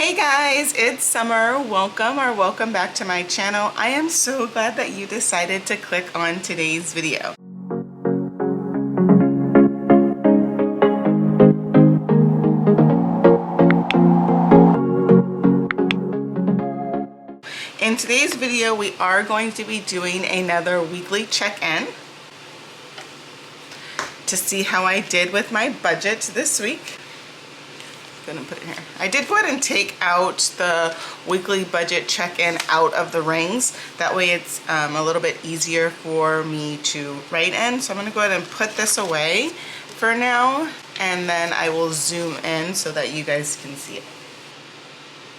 Hey guys, it's Summer. Welcome back to my channel. I am so glad that you decided to click on today's video. In today's video, we are going to be doing another weekly check-in to see how I did with my budget this week. Gonna put it here. I did go ahead and take out the weekly budget check-in out of the rings. That way it's a little bit easier for me to write in. So I'm gonna go ahead and put this away for now, and then I will zoom in so that you guys can see it.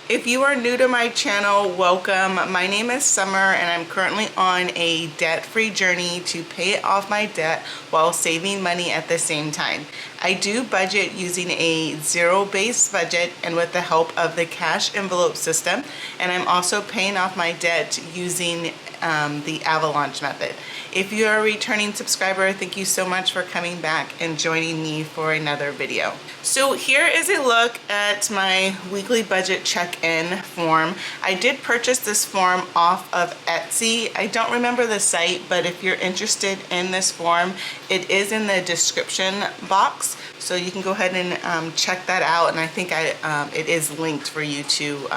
If you are new to my channel, welcome. My name is Summer and I'm currently on a debt-free journey to pay off my debt while saving money at the same time. I do budget using a zero-based budget and with the help of the cash envelope system, and I'm also paying off my debt using the avalanche method. If you are a returning subscriber, thank you so much for coming back and joining me for another video. So here is a look at my weekly budget check-in form. I did purchase this form off of Etsy. I don't remember the site, but if you're interested in this form, it is in the description box. So you can go ahead and check that out, and I think it is linked for you to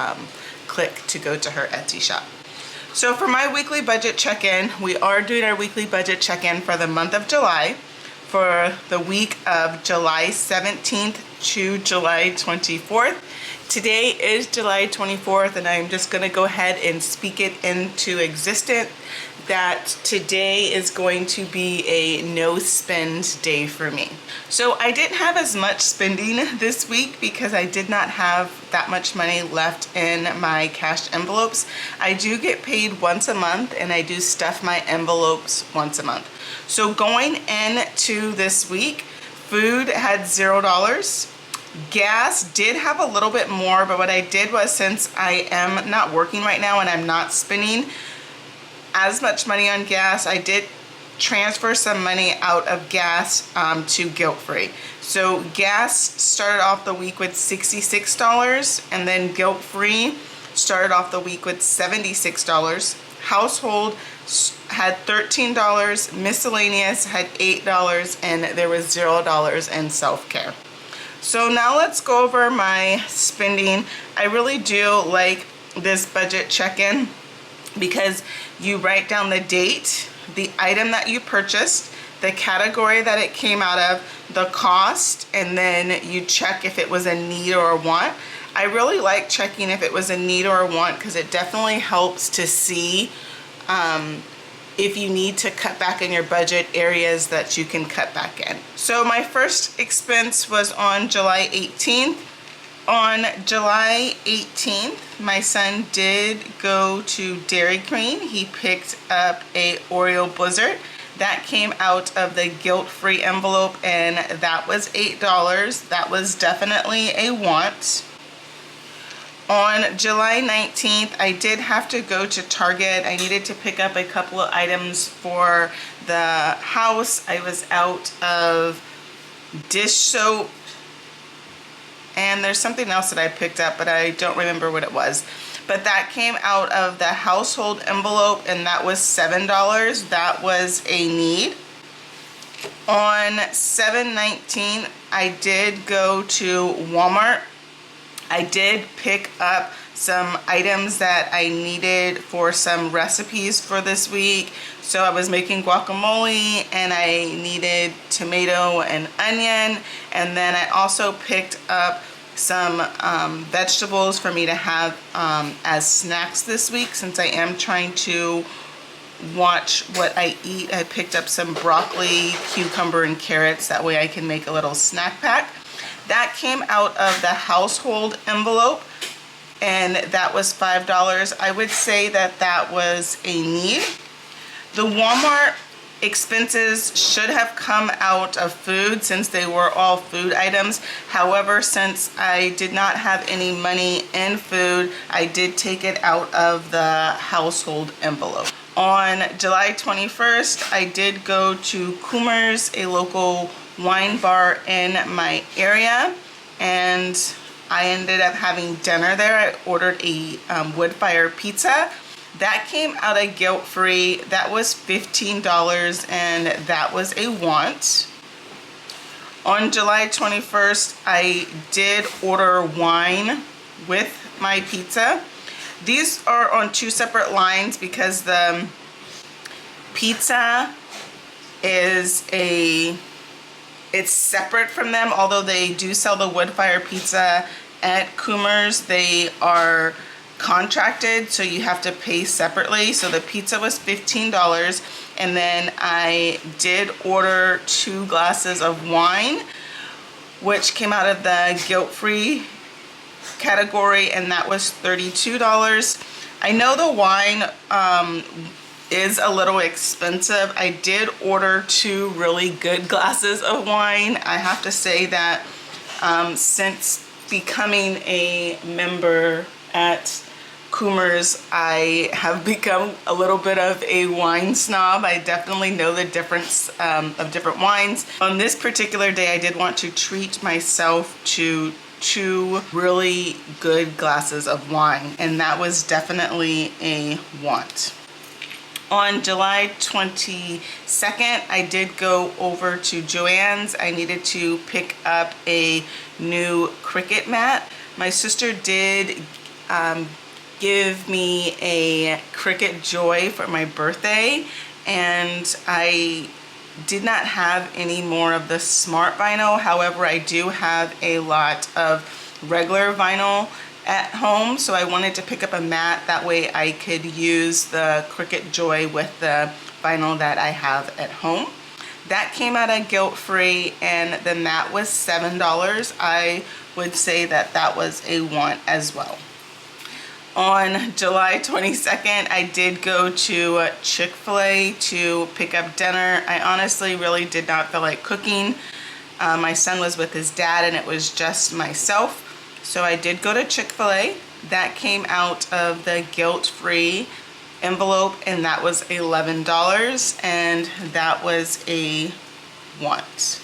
click to go to her Etsy shop. So for my weekly budget check-in, we are doing our weekly budget check-in for the month of July, for the week of July 17th to July 24th. Today is July 24th, and I'm just going to go ahead and speak it into existence that today is going to be a no spend day for me. So I didn't have as much spending this week because I did not have that much money left in my cash envelopes. I do get paid once a month and I do stuff my envelopes once a month. So going into this week, food had $0. Gas did have a little bit more, but what I did was, since I am not working right now and I'm not spending as much money on gas, I did transfer some money out of gas to guilt-free. So gas started off the week with $66, and then guilt-free started off the week with $76. Household had $13, miscellaneous had $8, and there was $0 in self-care. So now let's go over my spending. I really do like this budget check-in because you write down the date, the item that you purchased, the category that it came out of, the cost, and then you check if it was a need or a want. I really like checking if it was a need or a want because it definitely helps to see if you need to cut back in your budget, areas that you can cut back in. So my first expense was on July 18th. On July 18th, my son did go to Dairy Queen. He picked up a Oreo Blizzard. That came out of the guilt-free envelope, and that was $8. That was definitely a want. On July 19th, I did have to go to Target. I needed to pick up a couple of items for the house. I was out of dish soap, and there's something else that I picked up, but I don't remember what it was. But that came out of the household envelope, and that was $7. That was a need. On 7/19, I did go to Walmart. I did pick up some items that I needed for some recipes for this week. So I was making guacamole and I needed tomato and onion, and then I also picked up some vegetables for me to have as snacks this week, since I am trying to watch what I eat. I picked up some broccoli, cucumber, and carrots. That way I can make a little snack pack. That came out of the household envelope, and that was $5. I would say that that was a need. The Walmart expenses should have come out of food since they were all food items. However, since I did not have any money in food, I did take it out of the household envelope. On July 21st, I did go to Coomer's, a local wine bar in my area, and I ended up having dinner there. I ordered a wood fire pizza. That came out of guilt-free. That was $15, and that was a want. On July 21st, I did order wine with my pizza. These are on two separate lines because the pizza is it's separate from them. Although they do sell the wood fire pizza at Coomers, they are contracted, so you have to pay separately. So the pizza was $15, and then I did order 2 glasses of wine, which came out of the guilt-free category, and that was $32. I know the wine is a little expensive. I did order 2 really good glasses of wine. I have to say that since becoming a member at Coomers, I have become a little bit of a wine snob. I definitely know the difference of different wines. On this particular day, I did want to treat myself to 2 really good glasses of wine, and that was definitely a want. On July 22nd, I did go over to Joann's. I needed to pick up a new Cricut mat. My sister did give me a Cricut Joy for my birthday, and I did not have any more of the smart vinyl. However, I do have a lot of regular vinyl at home, so I wanted to pick up a mat. That way I could use the Cricut Joy with the vinyl that I have at home. That came out of guilt-free, and the mat was $7. I would say that that was a want as well. On July 22nd, I did go to Chick-fil-A to pick up dinner. I honestly really did not feel like cooking. My son was with his dad, and it was just myself. So I did go to Chick-fil-A. That came out of the guilt-free envelope, and that was $11, and that was a want.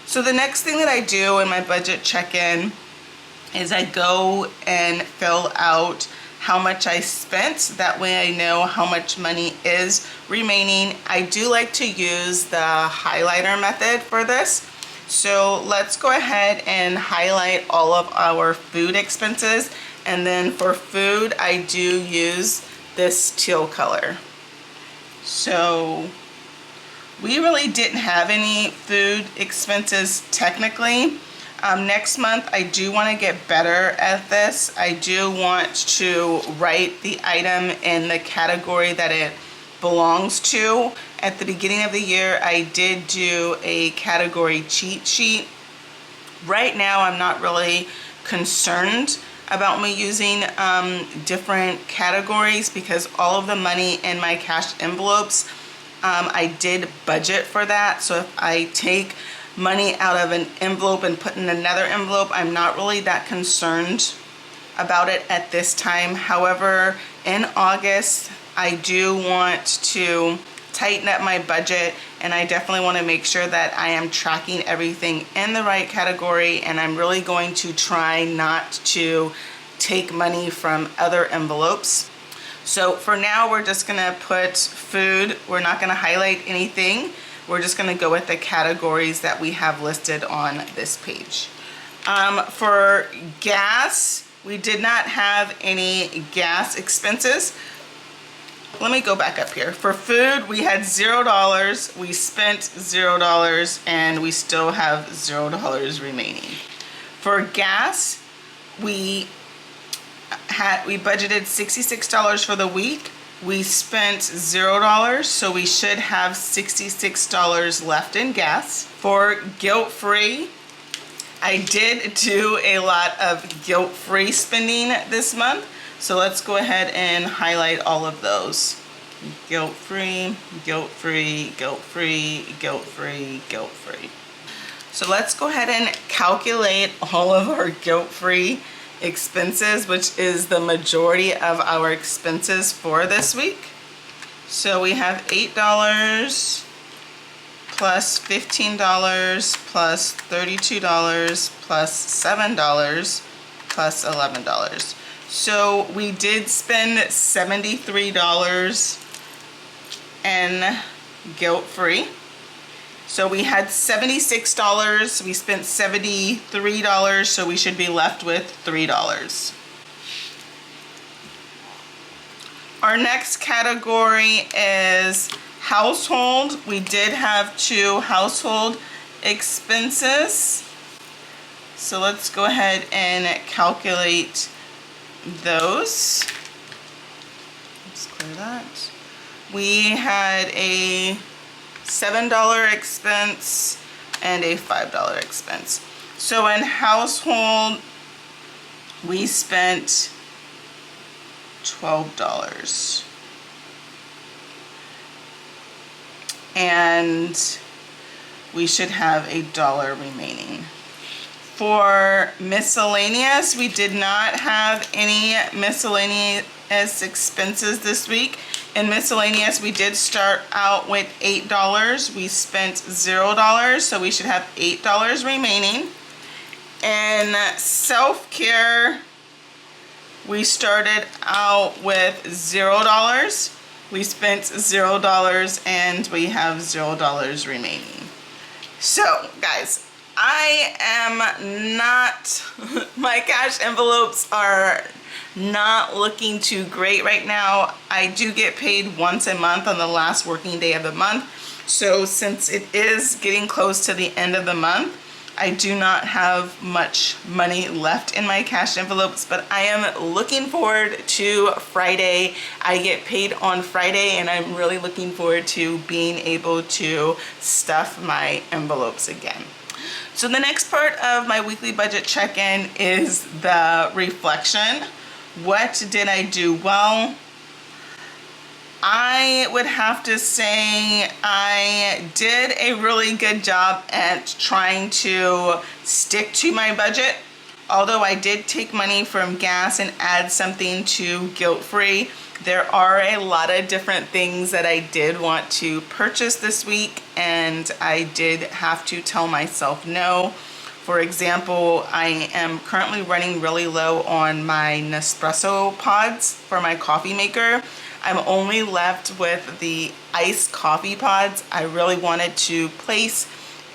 So the next thing that I do in my budget check-in is I go and fill out how much I spent. That way I know how much money is remaining. I do like to use the highlighter method for this. So let's go ahead and highlight all of our food expenses. And then for food, I do use this teal color. So we really didn't have any food expenses technically. Next month, I do want to get better at this. I do want to write the item in the category that it belongs to. At the beginning of the year, I did do a category cheat sheet. Right now, I'm not really concerned about me using different categories because all of the money in my cash envelopes, I did budget for that. So if I take money out of an envelope and put in another envelope, I'm not really that concerned about it at this time. However, in August, I do want to tighten up my budget, and I definitely want to make sure that I am tracking everything in the right category, and I'm really going to try not to take money from other envelopes. So for now, we're just gonna put food. We're not gonna highlight anything. We're just gonna go with the categories that we have listed on this page. For gas, we did not have any gas expenses. Let me go back up here. For food, we had $0. We spent $0, and we still have $0 remaining. For gas, we budgeted $66 for the week. We spent $0, so we should have $66 left in gas. For guilt-free, I did do a lot of guilt-free spending this month. So let's go ahead and highlight all of those. Guilt-free, guilt-free, guilt-free, guilt-free, guilt-free. So let's go ahead and calculate all of our guilt-free expenses, which is the majority of our expenses for this week. So we have $8 plus $15 plus $32 plus $7 plus $11. So we did spend $73 in guilt-free. So we had $76, we spent $73, so we should be left with $3. Our next category is household. We did have 2 household expenses. So let's go ahead and calculate those. Let's clear that. We had a $7 expense and a $5 expense. So in household, we spent $12. And we should have $1 remaining. For miscellaneous, we did not have any miscellaneous expenses this week. In miscellaneous, we did start out with $8. We spent $0, so we should have $8 remaining. In self-care, we started out with $0. We spent $0 and we have $0 remaining. So, guys, I am not, my cash envelopes are not looking too great right now. I do get paid once a month on the last working day of the month. So since it is getting close to the end of the month, I do not have much money left in my cash envelopes, but I am looking forward to Friday. I get paid on Friday and I'm really looking forward to being able to stuff my envelopes again. So the next part of my weekly budget check-in is the reflection. What did I do well? I would have to say I did a really good job at trying to stick to my budget. Although I did take money from gas and add something to guilt-free, there are a lot of different things that I did want to purchase this week and I did have to tell myself no. For example, I am currently running really low on my Nespresso pods for my coffee maker. I'm only left with the iced coffee pods. I really wanted to place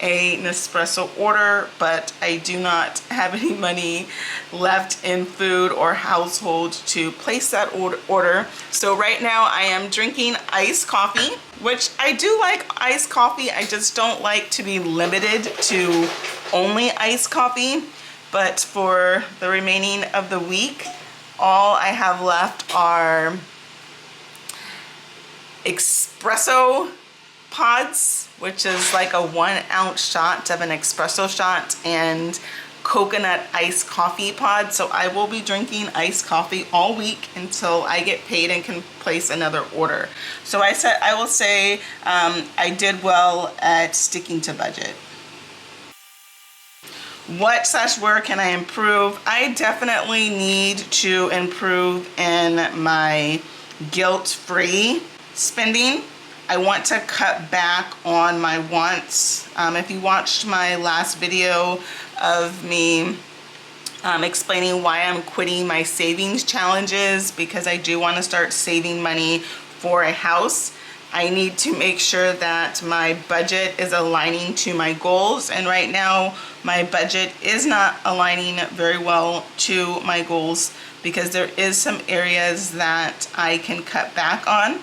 a Nespresso order, but I do not have any money left in food or household to place that order. So right now I am drinking iced coffee, which I do like iced coffee. I just don't like to be limited to only iced coffee. But for the remaining of the week, all I have left are espresso pods, which is like a 1 ounce shot of an espresso shot, and coconut iced coffee pod. So I will be drinking iced coffee all week until I get paid and can place another order. So I will say I did well at sticking to budget. Where can I improve? I definitely need to improve in my guilt-free spending. I want to cut back on my wants. If you watched my last video of me explaining why I'm quitting my savings challenges, because I do want to start saving money for a house, I need to make sure that my budget is aligning to my goals. And right now, my budget is not aligning very well to my goals because there is some areas that I can cut back on.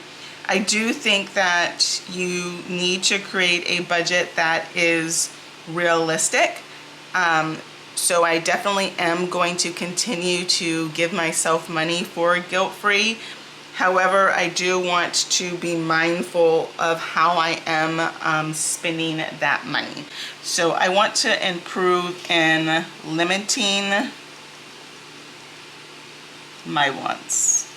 I do think that you need to create a budget that is realistic. So I definitely am going to continue to give myself money for guilt-free. However, I do want to be mindful of how I am spending that money. So I want to improve in limiting my wants.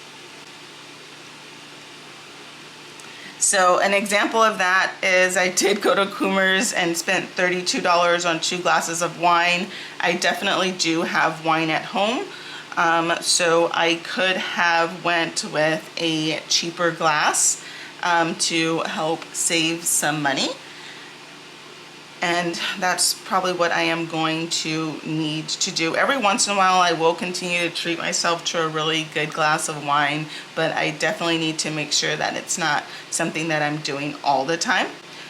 So an example of that is I did go to Coomer's and spent $32 on 2 glasses of wine. I definitely do have wine at home. So I could have went with a cheaper glass to help save some money. And that's probably what I am going to need to do. Every once in a while I will continue to treat myself to a really good glass of wine, but I definitely need to make sure that it's not something that I'm doing all the time.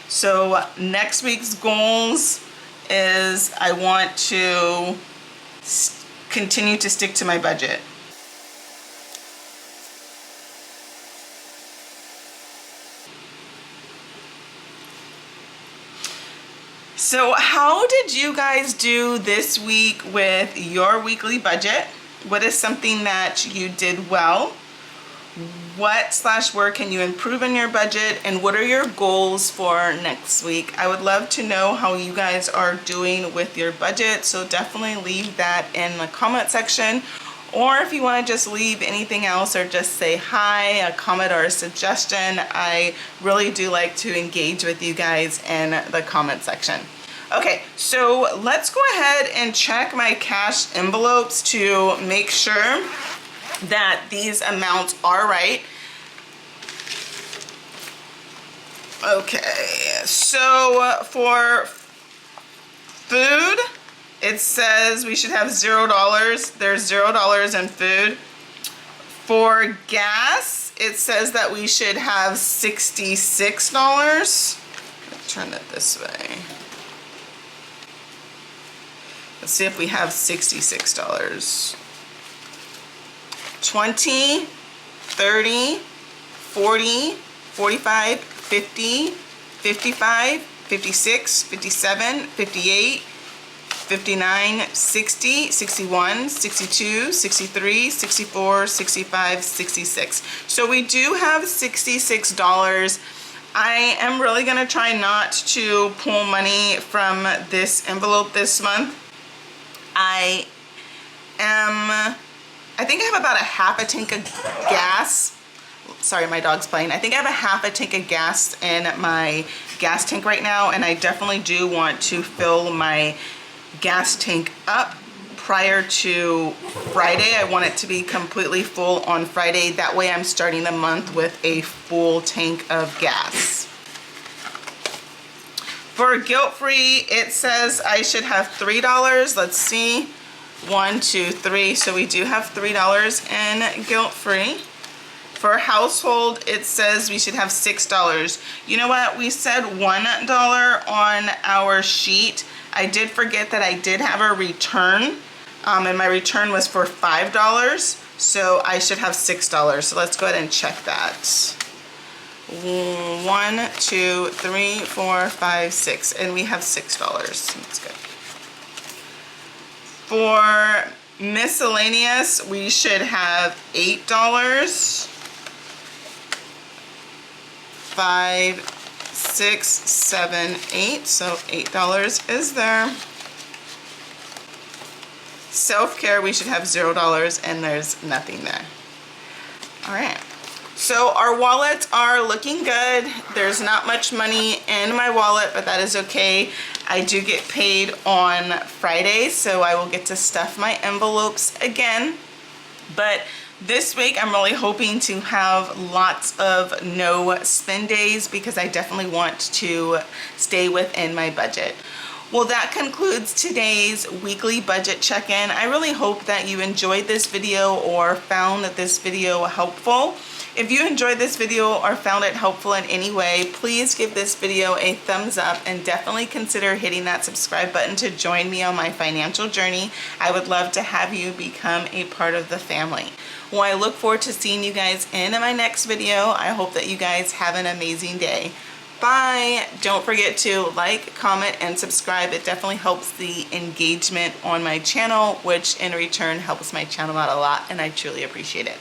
So next week's goals is I want to continue to stick to my budget. So how did you guys do this week with your weekly budget? What is something that you did well? Where can you improve in your budget? And what are your goals for next week? I would love to know how you guys are doing with your budget. So definitely leave that in the comment section. Or if you want to just leave anything else or just say hi, a comment or a suggestion, I really do like to engage with you guys in the comment section. Okay, so let's go ahead and check my cash envelopes to make sure that these amounts are right. Okay, so for food, it says we should have $0. There's $0 in food. For gas, it says that we should have $66. Let's turn it this way. Let's see if we have $66. 20, 30, 40, 45, 50, 55, 56, 57, 58, 59, 60, 61, 62, 63, 64, 65, 66. So we do have $66. I am really gonna try not to pull money from this envelope this month. I think I have about a half a tank of gas. Sorry, my dog's playing. I think I have a half a tank of gas in my gas tank right now, and I definitely do want to fill my gas tank up prior to Friday. I want it to be completely full on Friday. That way I'm starting the month with a full tank of gas. For guilt-free, it says I should have $3. Let's see. 1, 2, 3. So we do have $3 in guilt-free. For household, it says we should have $6. You know what? We said $1 on our sheet. I did forget that I did have a return, and my return was for $5. So I should have $6. So let's go ahead and check that. 1, 2, 3, 4, 5, 6, and we have $6. That's good. For miscellaneous, we should have $8. 5, 6, 7, 8. So $8 is there. Self-care, we should have $0, and there's nothing there. All right. So our wallets are looking good. There's not much money in my wallet, but that is okay. I do get paid on Friday, so I will get to stuff my envelopes again. But this week I'm really hoping to have lots of no spend days because I definitely want to stay within my budget. Well, that concludes today's weekly budget check-in. I really hope that you enjoyed this video or found this video helpful. If you enjoyed this video or found it helpful in any way, please give this video a thumbs up and definitely consider hitting that subscribe button to join me on my financial journey. I would love to have you become a part of the family. Well, I look forward to seeing you guys in my next video. I hope that you guys have an amazing day. Bye. Don't forget to like, comment, and subscribe. It definitely helps the engagement on my channel, which in return helps my channel out a lot, and I truly appreciate it.